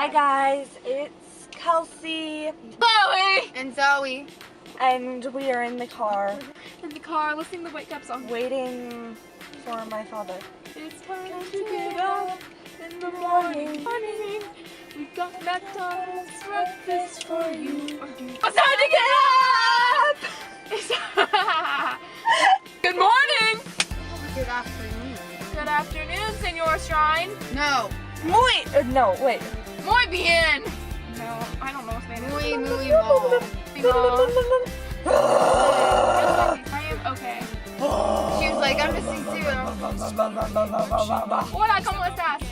Hi guys, it's Kelsey, Chloe! And Zoe. and we are in the car In the car, listening to the Wake Up song. waiting for my father. It's time to get up in the morning. We've got McDonald's breakfast for you. It's time to get up! Good morning! Good afternoon. Good afternoon, Senor Shrine. No. No, wait. Muy bien! No, I don't know Spanish. Muy bon. I am okay. She was like, I'm missing too. Hola, ¿cómo estás?